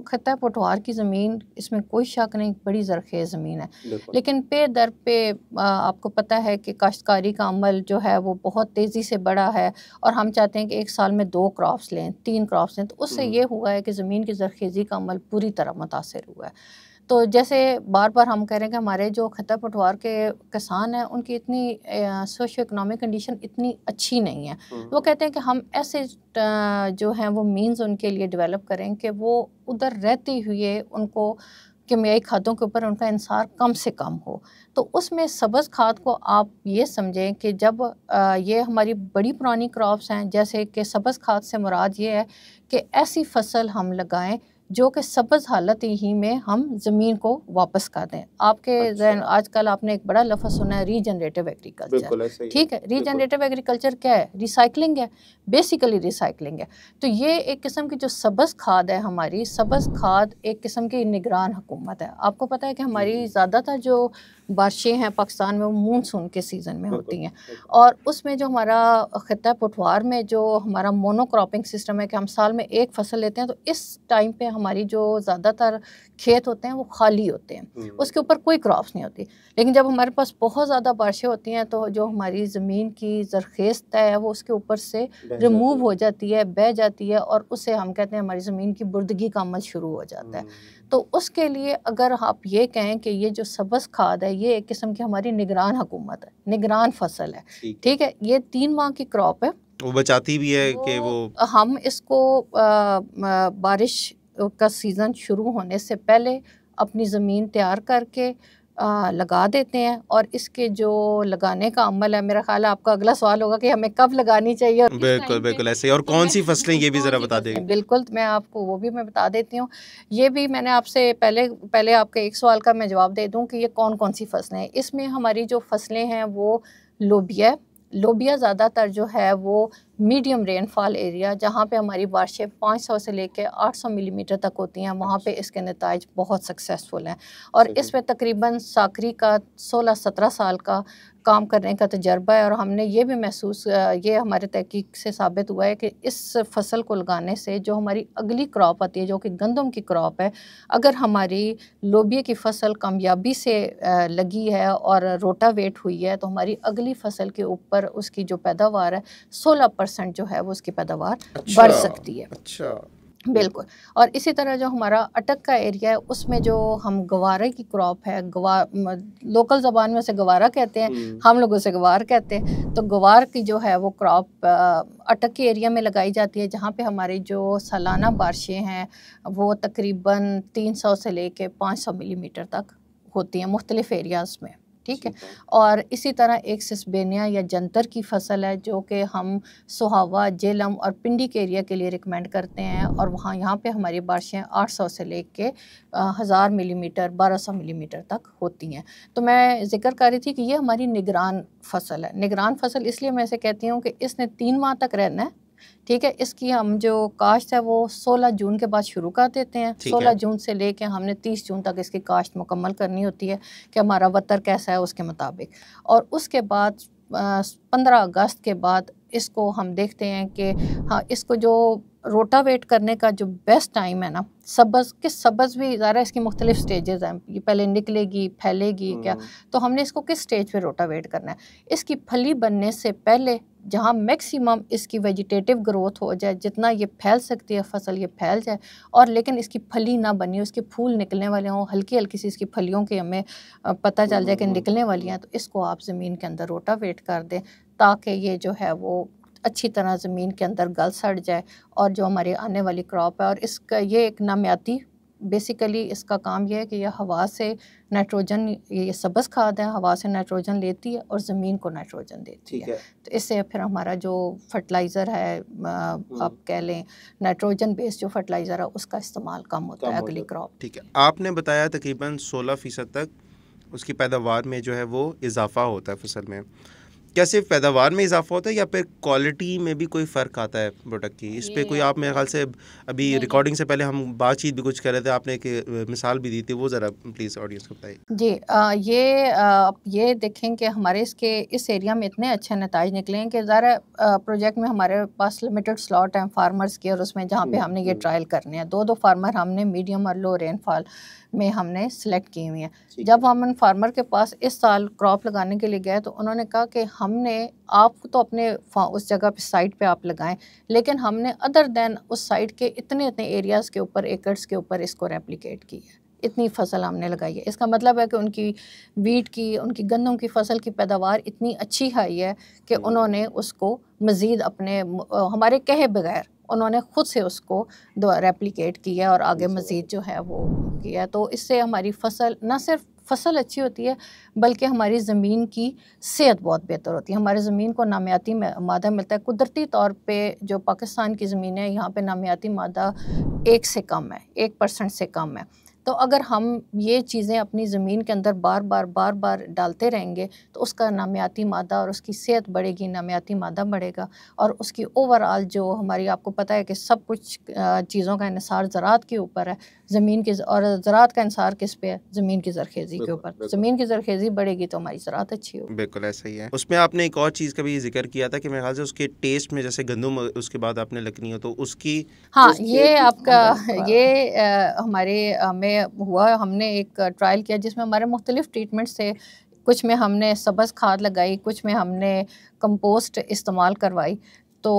खत्ता पटवार की ज़मीन, इसमें कोई शक नहीं, बड़ी ज़रख़ेज़ ज़मीन है, लेकिन पे दर पे आपको पता है कि काश्तकारी का अमल जो है वो बहुत तेज़ी से बढ़ा है, और हम चाहते हैं कि एक साल में 2 क्रॉप्स लें, 3 क्रॉप्स लें। तो उससे ये हुआ है कि ज़मीन की ज़रख़ेज़ी का अमल पूरी तरह मुतासिर हुआ है। तो जैसे बार बार हम कह रहे हैं कि हमारे जो खत्ता पटवार के किसान हैं उनकी इतनी सोशो इकनॉमिक कंडीशन इतनी अच्छी नहीं है, वो कहते हैं कि हम ऐसे जो हैं वो मीन्स उनके लिए डेवलप करें कि वो उधर रहते हुए उनको केमियाई खादों के ऊपर उनका इंसार कम से कम हो। तो उसमें सब्ज़ खाद को आप ये समझें कि जब ये हमारी बड़ी पुरानी क्रॉप्स हैं, जैसे कि सब्ज़ खाद से मुराद ये है कि ऐसी फसल हम लगाएं जो कि सब्ज़ हालत ही में हम ज़मीन को वापस कर दें। आपके जहन आजकल आपने एक बड़ा लफ्ज़ सुना है, रीजनरेटिव एग्रीकल्चर। ठीक है, रीजनरेटिव एग्रीकल्चर क्या है? रिसाइकलिंग है, बेसिकली रिसाइकलिंग है। तो ये एक किस्म की जो सब्ज़ खाद है, हमारी सब्ज़ खाद एक किस्म की निगरान हुकूमत है। आपको पता है कि हमारी ज़्यादातर जो बारिशें हैं पाकिस्तान में वो मानसून के सीज़न में होती हैं, और उसमें जो हमारा खत्ता पटवार में जो हमारा मोनोक्रॉपिंग सिस्टम है कि हम साल में एक फसल लेते हैं, तो इस टाइम पे हमारी जो ज़्यादातर खेत होते हैं वो खाली होते हैं, उसके ऊपर कोई क्रॉप्स नहीं होती। लेकिन जब हमारे पास बहुत ज़्यादा बारिशें होती हैं तो जो हमारी ज़मीन की ज़रख़ेज़ तय है वो उसके ऊपर से रिमूव हो जाती है, बह जाती है, और उससे हम कहते हैं हमारी ज़मीन की बुर्दगी का अमल शुरू हो जाता है। तो उसके लिए अगर आप ये कहें कि ये जो सब्ज़ खाद है ये एक किस्म की हमारी निगरान हुकूमत है, निगरान फसल है, ठीक है। ये 3 माह की क्रॉप है, वो बचाती भी है कि वो हम इसको बारिश का सीज़न शुरू होने से पहले अपनी ज़मीन तैयार करके लगा देते हैं। और इसके जो लगाने का अमल है, मेरा ख्याल है आपका अगला सवाल होगा कि हमें कब लगानी चाहिए और बिल्कुल बिल्कुल ऐसे, और कौन सी फसलें, ये भी ज़रा बता देंगे। बिल्कुल, मैं आपको वो भी मैं बता देती हूँ। ये भी मैंने आपसे पहले आपके एक सवाल का मैं जवाब दे दूँ कि ये कौन कौन सी फसलें हैं। इसमें हमारी जो फसलें हैं वो लोबिया ज़्यादातर जो है वो मीडियम रेनफॉल एरिया, जहाँ पे हमारी बारिशें 500 से लेके 800 मिलीमीटर तक होती हैं, वहाँ पे इसके नताइज बहुत सक्सेसफुल हैं। और इस पे तकरीबन साकरी का 16-17 साल का काम करने का तजर्बा है, और हमने ये भी महसूस, ये हमारे तहकीक से साबित हुआ है कि इस फसल को लगाने से जो हमारी अगली क्रॉप आती है जो कि गंदम की क्रॉप है, अगर हमारी लोबिया की फसल कामयाबी से लगी है और रोटावेट हुई है तो हमारी अगली फसल के ऊपर उसकी जो पैदावार है 16% 1% जो है वो उसकी पैदावार अच्छा, बढ़ सकती है। अच्छा, बिल्कुल। और इसी तरह जो हमारा अटक का एरिया है उसमें जो हम गवारे की क्रॉप है, लोकल ज़बान में उसे गवारा कहते हैं, हम लोग उसे गवार कहते हैं। तो गवार की जो है वो क्रॉप अटक के एरिया में लगाई जाती है, जहाँ पे हमारी जो सालाना बारिशें हैं वो तकरीबन 300 से लेके 500 मिलीमीटर तक होती हैं मुख्तलिफ एरियाज़ में, ठीक है। और इसी तरह एक सिसबेनिया या जंतर की फसल है जो कि हम सोहावा, जेलम और पिंडी के एरिया के लिए रिकमेंड करते हैं, और वहाँ यहाँ पे हमारी बारिशें 800 से लेके 1000 मिलीमीटर 1200 मिलीमीटर तक होती हैं। तो मैं जिक्र कर रही थी कि ये हमारी निगरान फसल है। निगरान फसल इसलिए मैं इसे कहती हूँ कि इसने 3 माह तक रहना है, ठीक है। इसकी हम जो काश्त है वो 16 जून के बाद शुरू कर देते हैं। 16 जून से लेके हमने 30 जून तक इसकी काश्त मुकम्मल करनी होती है कि हमारा वतर कैसा है उसके मुताबिक। और उसके बाद 15 अगस्त के बाद इसको हम देखते हैं कि हाँ, इसको जो रोटावेट करने का जो बेस्ट टाइम है ना, सब्ज़ भी ज़रा इसकी मुख्तलिफ स्टेजेस हैं, ये पहले निकलेगी, फैलेगी क्या, तो हमने इसको किस स्टेज पे रोटावेट करना है। इसकी फली बनने से पहले जहाँ मैक्सिमम इसकी वेजिटेटिव ग्रोथ हो जाए, जितना ये फैल सकती है फसल ये फैल जाए, और लेकिन इसकी फली ना बनी हो, इसके फूल निकलने वाले हों, हल्की हल्की सी इसकी फलियों की हमें पता चल जाए कि निकलने वाली हैं, तो इसको आप ज़मीन के अंदर रोटावेट कर दें ताकि ये जो है वो अच्छी तरह ज़मीन के अंदर गल सड़ जाए और जो हमारी आने वाली क्रॉप है। और इसका ये एक नामियाती बेसिकली इसका काम यह है कि यह हवा से नाइट्रोजन, ये सब्ज़ खाद है, हवा से नाइट्रोजन लेती है और ज़मीन को नाइट्रोजन देती है। तो इससे फिर हमारा जो फर्टिलाइज़र है, आप कह लें नाइट्रोजन बेस्ड जो फर्टिलाइज़र है, उसका इस्तेमाल कम होता है अगली क्रॉप। ठीक है, आपने बताया तकरीबन 16% तक उसकी पैदावार में जो है वो इजाफा होता है फसल में। क्या सिर्फ पैदावार में इजाफा होता है या फिर क्वालिटी में भी कोई फ़र्क आता है प्रोडक्ट की? इस पे कोई आप मेरे ख्याल से अभी रिकॉर्डिंग से पहले हम बातचीत भी कुछ कर रहे थे, आपने एक मिसाल भी दी थी, वो ज़रा प्लीज़ ऑडियंस को बताइए। जी, ये देखें कि हमारे इस एरिया में इतने अच्छे नताइज निकले हैं कि ज़रा प्रोजेक्ट में हमारे पास लिमिटेड स्लॉट हैं फार्मर्स के, और उसमें जहाँ पे हमने ये ट्रायल करने हैं, 2 फार्मर हमने मीडियम और लो रेनफॉल में हमने सेलेक्ट की हुई हैं। जब हम उन फार्मर के पास इस साल क्रॉप लगाने के लिए गए तो उन्होंने कहा कि हमने, आप तो अपने उस जगह पे साइट पे आप लगाएं, लेकिन हमने अदर देन उस साइट के इतने एरियाज़ के ऊपर, एकर्स के ऊपर इसको रेप्लिकेट की है। इतनी फसल हमने लगाई है। इसका मतलब है कि उनकी वीट की, उनकी गंदम की फसल की पैदावार इतनी अच्छी आई है कि उन्होंने उसको मज़ीद अपने हमारे कहे बगैर उन्होंने ख़ुद से उसको रेप्लिकेट किया और आगे मज़ीद जो है वो किया। तो इससे हमारी फसल, ना सिर्फ फसल अच्छी होती है बल्कि हमारी ज़मीन की सेहत बहुत बेहतर होती है। हमारी ज़मीन को नामियाती मादा मिलता है। कुदरती तौर पे जो पाकिस्तान की ज़मीन है, यहाँ पे नामियाती मादा 1 से कम है, 1% से कम है। तो अगर हम ये चीज़ें अपनी ज़मीन के अंदर बार बार डालते रहेंगे तो उसका नामियाती मादा और उसकी सेहत बढ़ेगी, नामियाती मादा बढ़ेगा, और उसकी ओवरऑल जो हमारी, आपको पता है कि सब कुछ चीज़ों का इन्हिसार ज़राअत के ऊपर है, ज़मीन की, और ज़राअत का इन्हिसार किस पे है? ज़मीन की ज़रखेज़ी के ऊपर। ज़मीन की ज़रखेज़ी बढ़ेगी तो हमारी ज़राअत अच्छी होगी। बिल्कुल ऐसा ही है। उसमें आपने एक और चीज़ का भी जिक्र किया था कि मेरे ख्याल से उसके टेस्ट में, जैसे गंदम उसके बाद आपने लकनी हो तो उसकी, हाँ, ये आपका हमारे में हुआ, हमने एक ट्रायल किया जिसमें हमारे मुख्तलिफ ट्रीटमेंट्स थे। कुछ में हमने सब्ज़ खाद लगाई, कुछ में हमने कंपोस्ट इस्तेमाल करवाई। तो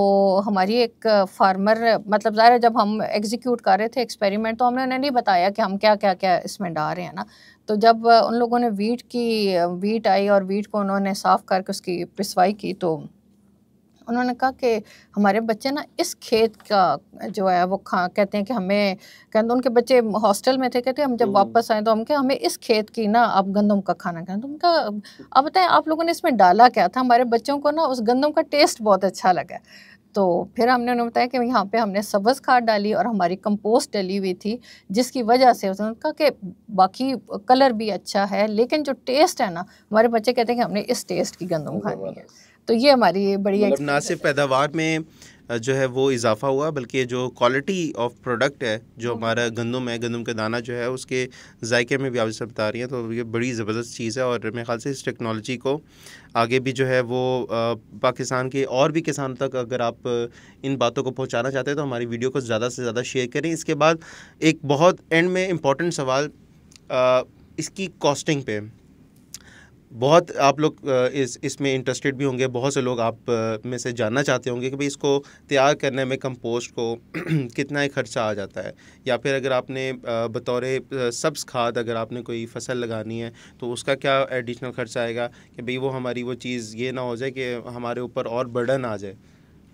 हमारी एक फार्मर, मतलब ज़ाहिर जब हम एग्जीक्यूट कर रहे थे एक्सपेरिमेंट, तो हमने उन्हें नहीं बताया कि हम क्या क्या क्या इसमें डाल रहे हैं ना। तो जब उन लोगों ने वीट आई और वीट को उन्होंने साफ़ करके उसकी पिसवाई की, तो उन्होंने कहा कि हमारे बच्चे ना इस खेत का जो है वो कहते हैं कि हमें, कहते उनके बच्चे हॉस्टल में थे, कहते हम जब वापस आए तो हम क्या, हमें इस खेत की ना आप गंदम का खाना खाएं। तो उनका, आप बताएं आप लोगों ने इसमें डाला क्या था? हमारे बच्चों को ना उस गंदम का टेस्ट बहुत अच्छा लगा। तो फिर हमने उन्हें बताया कि यहाँ पे हमने सब्ज़ खाद डाली और हमारी कंपोस्ट डली हुई थी, जिसकी वजह से उन्होंने कहा कि बाकी कलर भी अच्छा है, लेकिन जो टेस्ट है ना, हमारे बच्चे कहते हैं कि हमने इस टेस्ट की गंदम खानी है। तो ये हमारी बड़ी, मतलब ना सिर्फ पैदावार में जो है वो इजाफा हुआ, बल्कि जो क्वालिटी ऑफ प्रोडक्ट है, जो हमारा गंदम है, गंदम का दाना जो है, उसके जायके में भी आप सब बता रही हैं। तो ये बड़ी ज़बरदस्त चीज़ है और मेरे ख्याल से इस टेक्नोलॉजी को आगे भी जो है वो पाकिस्तान के और भी किसानों तक अगर आप इन बातों को पहुंचाना चाहते हैं तो हमारी वीडियो को ज़्यादा से ज़्यादा शेयर करें। इसके बाद एक बहुत एंड में इम्पॉर्टेंट सवाल, इसकी कॉस्टिंग पे, बहुत आप लोग इसमें इंटरेस्टेड भी होंगे, बहुत से लोग आप में से जानना चाहते होंगे कि भाई इसको तैयार करने में कंपोस्ट को कितना ही खर्चा आ जाता है, या फिर अगर आपने बतौर सब्ज़ खाद अगर आपने कोई फसल लगानी है तो उसका क्या एडिशनल खर्चा आएगा कि भाई वो हमारी वो चीज़ ये ना हो जाए कि हमारे ऊपर और बर्डन आ जाए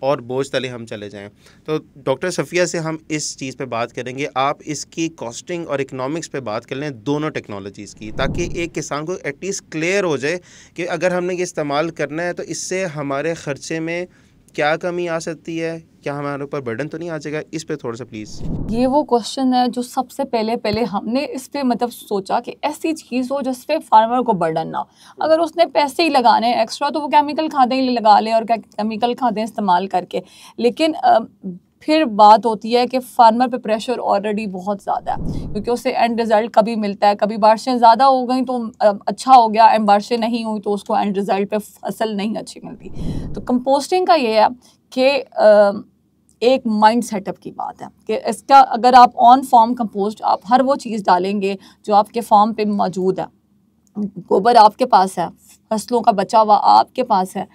और बोझ तले हम चले जाएं। तो डॉक्टर सफ़िया से हम इस चीज़ पे बात करेंगे, आप इसकी कॉस्टिंग और इकोनॉमिक्स पे बात कर लें दोनों टेक्नोलॉजीज़ की, ताकि एक किसान को एटलीस्ट क्लियर हो जाए कि अगर हमने ये इस्तेमाल करना है तो इससे हमारे ख़र्चे में क्या कमी आ सकती है, क्या हमारे ऊपर बर्डन तो नहीं आ जाएगा। इस पे थोड़ा सा प्लीज़। ये वो क्वेश्चन है जो सबसे पहले हमने इस पे मतलब सोचा कि ऐसी चीज़ हो जिस पे फार्मर को बर्डन ना हो। अगर उसने पैसे ही लगाने हैं एक्स्ट्रा तो वो केमिकल खादें ही लगा ले और केमिकल खादें इस्तेमाल करके, लेकिन फिर बात होती है कि फार्मर पे प्रेशर ऑलरेडी बहुत ज़्यादा है, क्योंकि उससे एंड रिज़ल्ट कभी मिलता है, कभी बारिशें ज़्यादा हो गई तो अच्छा हो गया, एंड बारिशें नहीं हुई तो उसको एंड रिज़ल्ट पे फसल नहीं अच्छी मिलती। तो कंपोस्टिंग का ये है कि एक माइंड सेटअप की बात है कि इसका अगर आप ऑन फार्म कंपोस्ट आप हर वो चीज़ डालेंगे जो आपके फार्म पे मौजूद है, गोबर आपके पास है, फसलों का बचा हुआ आपके पास है,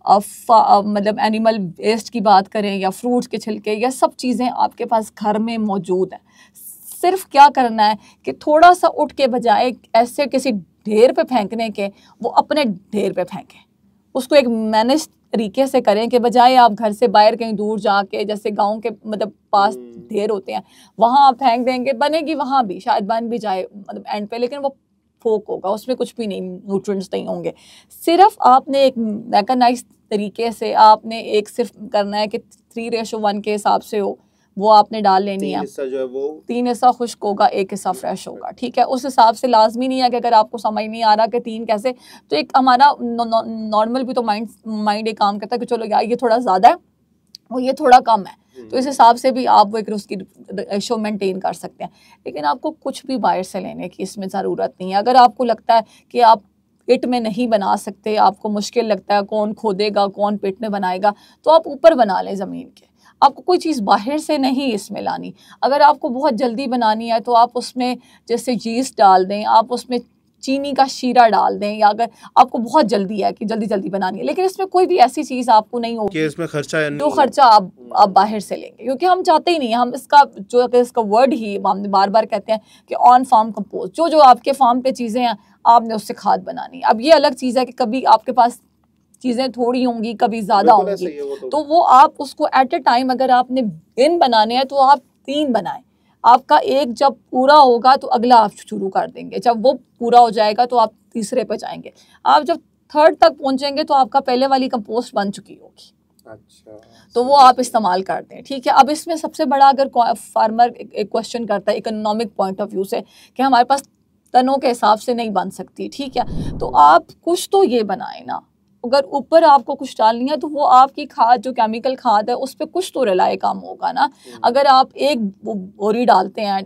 मतलब एनिमल वेस्ट की बात करें या फ्रूट्स के छिलके, या सब चीज़ें आपके पास घर में मौजूद हैं। सिर्फ क्या करना है कि थोड़ा सा उठ के बजाय ऐसे किसी ढेर पे फेंकने के वो अपने ढेर पे फेंकें, उसको एक मैनेज तरीके से करें कि बजाय आप घर से बाहर कहीं दूर जाके, जैसे गांव के मतलब पास ढेर होते हैं वहाँ आप फेंक देंगे, बनेगी वहाँ भी शायद बन भी जाए मतलब एंड पे, लेकिन वो फोक होगा, उसमें कुछ भी नहीं, न्यूट्रिएंट्स नहीं होंगे। सिर्फ आपने एक मैकेनाइज तरीके से आपने एक सिर्फ करना है कि 3:1 के हिसाब से हो, वो आपने डाल लेनी है। जो है वो 3 हिस्सा खुश्क होगा, 1 हिस्सा फ्रेश होगा, ठीक है। उस हिसाब से लाजमी नहीं है कि अगर आपको समझ नहीं आ रहा कि 3 कैसे, तो एक हमारा नॉर्मल भी तो माइंड एक काम करता है कि चलो यार ये थोड़ा ज़्यादा है और ये थोड़ा कम है, तो इस हिसाब से भी आप वो एक उसकी रेशो मेंटेन कर सकते हैं। लेकिन आपको कुछ भी बाहर से लेने की इसमें ज़रूरत नहीं है। अगर आपको लगता है कि आप पिट में नहीं बना सकते, आपको मुश्किल लगता है, कौन खोदेगा कौन पिट में बनाएगा, तो आप ऊपर बना लें ज़मीन के। आपको कोई चीज़ बाहर से नहीं इसमें लानी। अगर आपको बहुत जल्दी बनानी है तो आप उसमें जैसे यीस्ट डाल दें, आप उसमें चीनी का शीरा डाल दें, या अगर आपको बहुत जल्दी है कि जल्दी बानानी है, लेकिन इसमें कोई भी ऐसी चीज़ आपको नहीं होगी कि इसमें खर्चा है, जो खर्चा आप बाहर से लेंगे, क्योंकि हम चाहते ही नहीं। हम इसका वर्ड ही हम बार बार कहते हैं कि ऑन फार्म कंपोस्ट, जो आपके फार्म पे चीज़ें हैं आपने उससे खाद बनानी। अब ये अलग चीज़ है कि कभी आपके पास चीज़ें थोड़ी होंगी, कभी ज़्यादा होंगी, तो वो आप उसको एट ए टाइम, अगर आपने बिन बनाने हैं तो आप 3 बनाएं। आपका एक जब पूरा होगा तो अगला आप शुरू कर देंगे, जब वो पूरा हो जाएगा तो आप तीसरे पे जाएंगे। आप जब 3rd तक पहुंचेंगे तो आपका पहले वाली कंपोस्ट बन चुकी होगी। अच्छा, तो वो आप इस्तेमाल करते हैं, ठीक है। अब इसमें सबसे बड़ा अगर फार्मर एक क्वेश्चन करता है इकोनॉमिक पॉइंट ऑफ व्यू से कि हमारे पास टनों के हिसाब से नहीं बन सकती, ठीक है, तो आप कुछ तो ये बनाए ना। अगर ऊपर आपको कुछ डालनी है तो वो आपकी खाद जो केमिकल खाद है उस पर कुछ तो रिलाय कम होगा ना। अगर आप एक बोरी डालते हैं,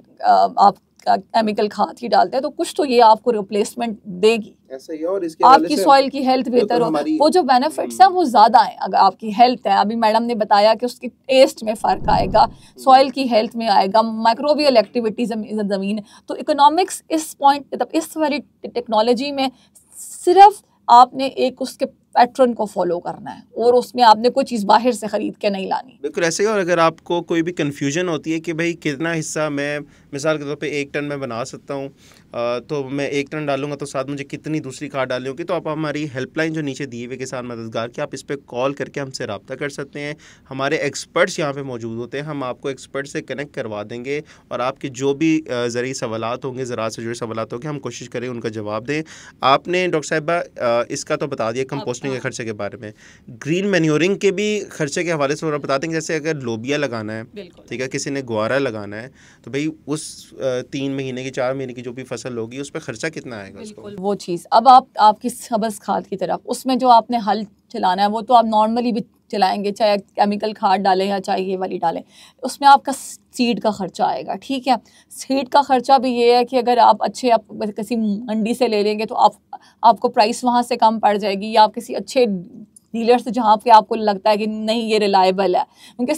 आप केमिकल खाद ही डालते हैं, तो कुछ तो ये आपको रिप्लेसमेंट देगी। ऐसा ही है, और इसके आपकी सॉइल की हेल्थ बेहतर हो, वो जो बेनिफिट्स हैं वो ज़्यादा हैं। अगर आपकी हेल्थ है, अभी मैडम ने बताया कि उसकी टेस्ट में फ़र्क आएगा, सॉइल की हेल्थ में आएगा, माइक्रोबियल एक्टिविटी ज़मीन। तो इकोनॉमिक्स इस पॉइंट, मतलब इस वाली टेक्नोलॉजी में सिर्फ आपने एक उसके पैटर्न को फॉलो करना है और उसमें आपने कोई चीज़ बाहर से ख़रीद के नहीं लानी। बिल्कुल ऐसे ही। और अगर आपको कोई भी कन्फ्यूजन होती है कि भाई कितना हिस्सा मैं मिसाल के तौर पे 1 टन में बना सकता हूँ, तो मैं 1 टन डालूंगा तो साथ मुझे कितनी दूसरी खाद डालनी होगी, तो आप हमारी हेल्पलाइन जो नीचे दी हुई किसान मददगार की, आप इस पर कॉल करके हमसे रब्ता कर सकते हैं। हमारे एक्सपर्ट्स यहाँ पे मौजूद होते हैं, हम आपको एक्सपर्ट से कनेक्ट करवा देंगे और आपके जो भी ज़रूरी सवालात होंगे, ज़राअत से जुड़े सवालात होंगे, हम कोशिश करें उनका जवाब दें। आपने डॉक्टर साहिबा इसका तो बता दिया कंपोस्टिंग के खर्चे के बारे में, ग्रीन मैन्योरिंग के भी खर्चे के हवाले से बता देंगे। जैसे अगर लोबिया लगाना है, ठीक है, किसी ने गुआरा लगाना है, तो भाई उस 3 महीने की 4 महीने की जो भी फसल होगी उस पर खर्चा कितना आएगा उसको? वो चीज़ अब आपकी सब्ज़ खाद की तरफ, उसमें जो आपने हल चलाना है वो तो आप नॉर्मली भी चलाएंगे, चाहे केमिकल खाद डालें या चाहे ये वाली डालें, उसमें आपका सीड का खर्चा आएगा, ठीक है। सीड का खर्चा भी ये है कि अगर आप आप किसी मंडी से ले लेंगे तो आपको प्राइस वहाँ से कम पड़ जाएगी, या आप किसी अच्छे डीलर से जहाँ पे आपको लगता है कि नहीं ये रिलायबल है, क्योंकि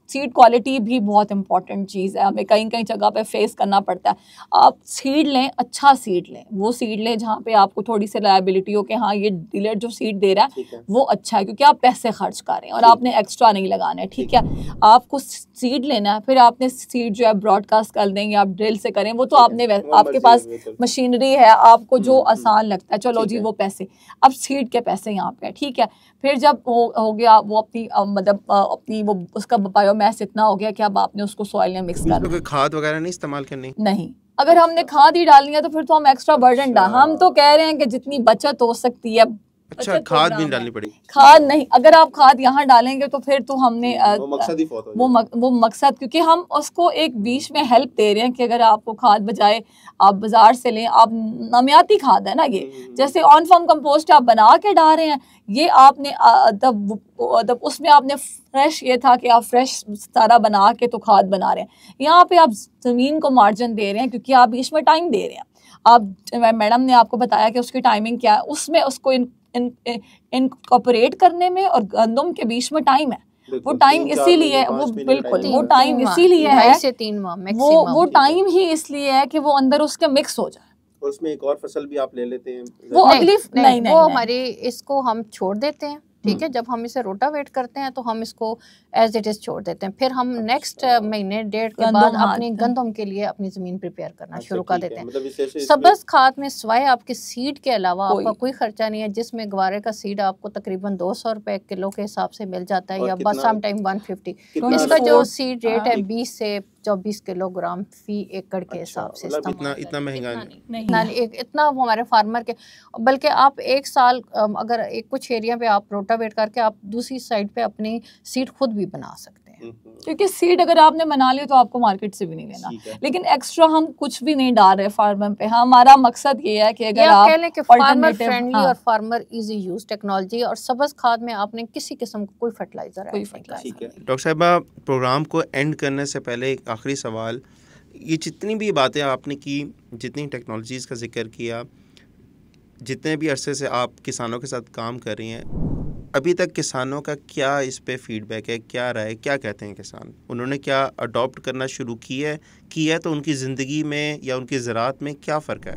सीड क्वालिटी भी बहुत इंपॉर्टेंट चीज़ है, हमें कहीं कहीं जगह पे फेस करना पड़ता है। आप सीड लें, अच्छा सीड लें, वो सीड लें जहाँ पे आपको थोड़ी सी लायबिलिटी हो कि हाँ ये डीलर जो सीड दे रहा है वो अच्छा है, क्योंकि आप पैसे खर्च कर रहे हैं और आपने एक्स्ट्रा नहीं लगाना है, ठीक है। आपको सीड लेना है, फिर आपने सीड जो है ब्रॉडकास्ट कर दें या आप ड्रिल से करें, वो तो आपने आपके पास मशीनरी है, आपको जो आसान लगता है, चलो जी वो पैसे। अब सीड के पैसे यहाँ पे, ठीक है। फिर जब हो गया वो अपनी मतलब अपनी वो उसका बायोमास इतना हो गया कि अब आपने उसको सॉइल में मिक्स करना है। खाद वगैरह नहीं इस्तेमाल करनी? नहीं, अगर हमने खाद ही डालनी है तो फिर तो हम एक्स्ट्रा बर्डन हम तो कह रहे हैं कि जितनी बचत हो सकती है। अच्छा, खाद भी डालनी पड़ेगी? खाद नहीं, अगर आप खाद यहाँ डालेंगे तो फिर तो हमने वो मकसद ही वो मकसद, क्योंकि हम उसको एक बीच में हेल्प दे रहे हैं कि अगर आपको खाद बजाय आप बाजार से लें, आप नमियाती खाद है ना ये, जैसे ऑन फार्म कंपोस्ट आप बना के डाल रहे हैं, ये आपने तब उसमें आपने फ्रेश ये था कि आप फ्रेश सारा बना के तो खाद बना रहे हैं। यहाँ पे आप ज़मीन को मार्जिन दे रहे हैं क्योंकि आप बीच में टाइम दे रहे हैं। आप मैडम ने आपको बताया कि उसकी टाइमिंग क्या है, उसमें उसको इनकॉर्पोरेट करने में और गंदम के बीच में टाइम है। वो टाइम इसीलिए वो बिल्कुल वो टाइम इसीलिए है, 2.5 से 3 माह मैक्सिमम। वो टाइम ही इसलिए है कि वो अंदर उसके मिक्स हो जाए। और उसमें एक और फसल भी आप ले लेते हैं वो अगली नहीं वो हमारी इसको हम छोड़ देते हैं, ठीक है। जब हम इसे रोटावेट करते हैं तो हम इसको एज इट इज छोड़ देते हैं, फिर हम नेक्स्ट महीने 1.5 के बाद अपनी गंदम के लिए अपनी जमीन प्रिपेयर करना शुरू कर देते हैं। मतलब सब्ज़ खाद में सिवाय आपके सीड के अलावा आपका कोई खर्चा नहीं है, जिसमें गवारे का सीड आपको तकरीबन 200 रुपए किलो के हिसाब से मिल जाता है, या बस सम टाइम 150। इसका जो सीड रेट है 20 से 24 किलोग्राम फी एकड़ के हिसाब से। इतना महंगा नहीं, इतना वो हमारे फार्मर के, बल्कि आप एक साल अगर कुछ एरिया पे आप रोटावेट करके आप दूसरी साइड पे अपनी सीड खुद भी बना सकते हैं, क्योंकि सीड अगर आपने बना लिया तो आपको मार्केट से भी नहीं लेना। लेकिन एक्स्ट्रा हम कुछ भी नहीं डाल रहे फार्मर पे। हमारा मकसद ये है कि अगर आप कह लें कि फार्मर फ्रेंडली और फार्मर इजी यूज टेक्नोलॉजी, और सब्ज़ खाद में आपने किसी किस्म का कोई फर्टिलाइजर है। डॉक्टर साहिबा, प्रोग्राम को एंड करने से पहले एक आखिरी सवाल, ये जितनी भी बातें आपने की, जितनी टेक्नोलॉजीज़ का जिक्र किया, जितने भी अरसे से आप किसानों के साथ काम कर रही हैं, अभी तक किसानों का क्या इस पे फीडबैक है, क्या राय, क्या कहते हैं किसान? उन्होंने क्या अडॉप्ट करना शुरू की है तो उनकी ज़िंदगी में या उनकी ज़राअत में क्या फ़र्क है?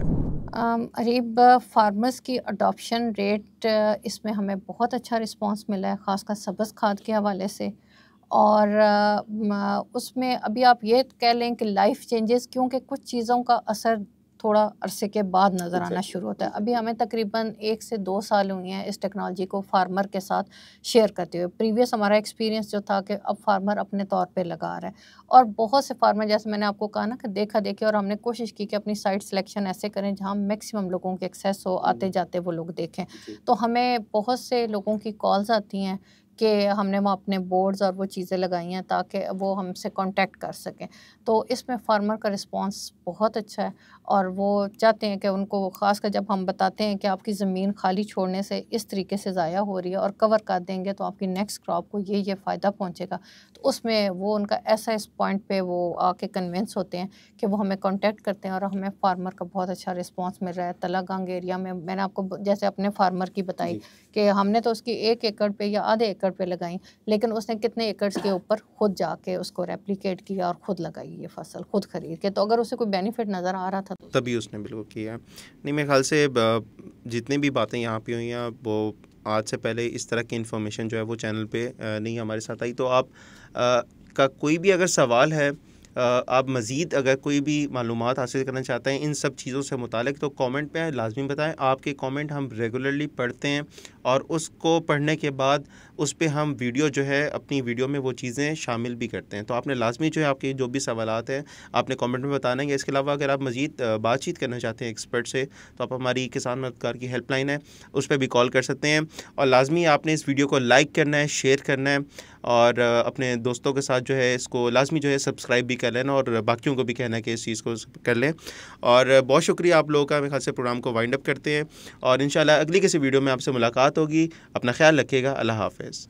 अरीब, फार्मर्स की अडॉप्शन रेट इसमें हमें बहुत अच्छा रिस्पांस मिला है, ख़ासकर सब्ज़ खाद के हवाले से। और उसमें अभी आप ये कह लें कि लाइफ चेंजेस, क्योंकि कुछ चीज़ों का असर थोड़ा अरसे के बाद नज़र आना शुरू होता है। अभी हमें तकरीबन 1 से 2 साल हुए हैं इस टेक्नोलॉजी को फार्मर के साथ शेयर करते हुए। प्रीवियस हमारा एक्सपीरियंस जो था कि अब फार्मर अपने तौर पे लगा रहा है, और बहुत से फार्मर, जैसे मैंने आपको कहा ना, कि देखा देखी, और हमने कोशिश की कि अपनी साइट सिलेक्शन ऐसे करें जहाँ मैक्सिमम लोगों के एक्सेस हो, आते जाते वो लोग देखें। तो हमें बहुत से लोगों की कॉल्स आती हैं कि हमने वहाँ अपने बोर्ड्स और वो चीज़ें लगाई हैं ताकि वो हमसे कांटेक्ट कर सकें। तो इसमें फार्मर का रिस्पांस बहुत अच्छा है, और वो चाहते हैं कि उनको, ख़ासकर जब हम बताते हैं कि आपकी ज़मीन खाली छोड़ने से इस तरीके से ज़ाया हो रही है और कवर कर देंगे तो आपकी नेक्स्ट क्रॉप को ये फ़ायदा पहुँचेगा, तो उसमें वो उनका ऐसा इस पॉइंट पे वो आके कन्विंस होते हैं कि वो हमें कांटेक्ट करते हैं, और हमें फार्मर का बहुत अच्छा रिस्पांस मिल रहा है। तलागंग एरिया में मैंने आपको जैसे अपने फार्मर की बताई कि हमने तो उसकी 1 एकड़ पे या आधे एकड़ पे लगाई, लेकिन उसने कितने एकड़ के ऊपर खुद जाके उसको रेप्लिकेट किया और खुद लगाई ये फसल, खुद खरीद के। तो अगर उसे कोई बेनिफिट नज़र आ रहा था तो तभी उसने बिल्कुल किया। नहीं, मेरे ख्याल से जितनी भी बातें यहाँ पे हुई हैं, वो आज से पहले इस तरह की इन्फॉर्मेशन जो है वो चैनल पे नहीं हमारे साथ आई। तो आप का कोई भी अगर सवाल है, आप मज़ीद अगर कोई भी मालूमात हासिल करना चाहते हैं इन सब चीज़ों से मुतालिक, तो कमेंट पे लाजमी बताएं। आपके कमेंट हम रेगुलरली पढ़ते हैं, और उसको पढ़ने के बाद उस पे हम वीडियो जो है अपनी वीडियो में वो चीज़ें शामिल भी करते हैं। तो आपने लाजमी जो है आपके जो भी सवालात हैं आपने कमेंट में बताना है। इसके अलावा अगर आप मज़ीद बातचीत करना चाहते हैं एक्सपर्ट से, तो आप हमारी किसान मददगार की हेल्पलाइन है उस पर भी कॉल कर सकते हैं। और लाजमी आपने इस वीडियो को लाइक करना है, शेयर करना है, और अपने दोस्तों के साथ जो है इसको लाजमी जो है सब्सक्राइब भी कर लेना, और बाकियों को भी कहना है कि इस चीज़ को कर लें। और बहुत शुक्रिया आप लोगों का। मेरे ख्याल से प्रोग्राम को वाइंड अप करते हैं, और इंशाल्लाह अगली किसी वीडियो में आपसे मुलाकात होगी। अपना ख्याल रखिएगा। अल्लाह हाफ़िज़।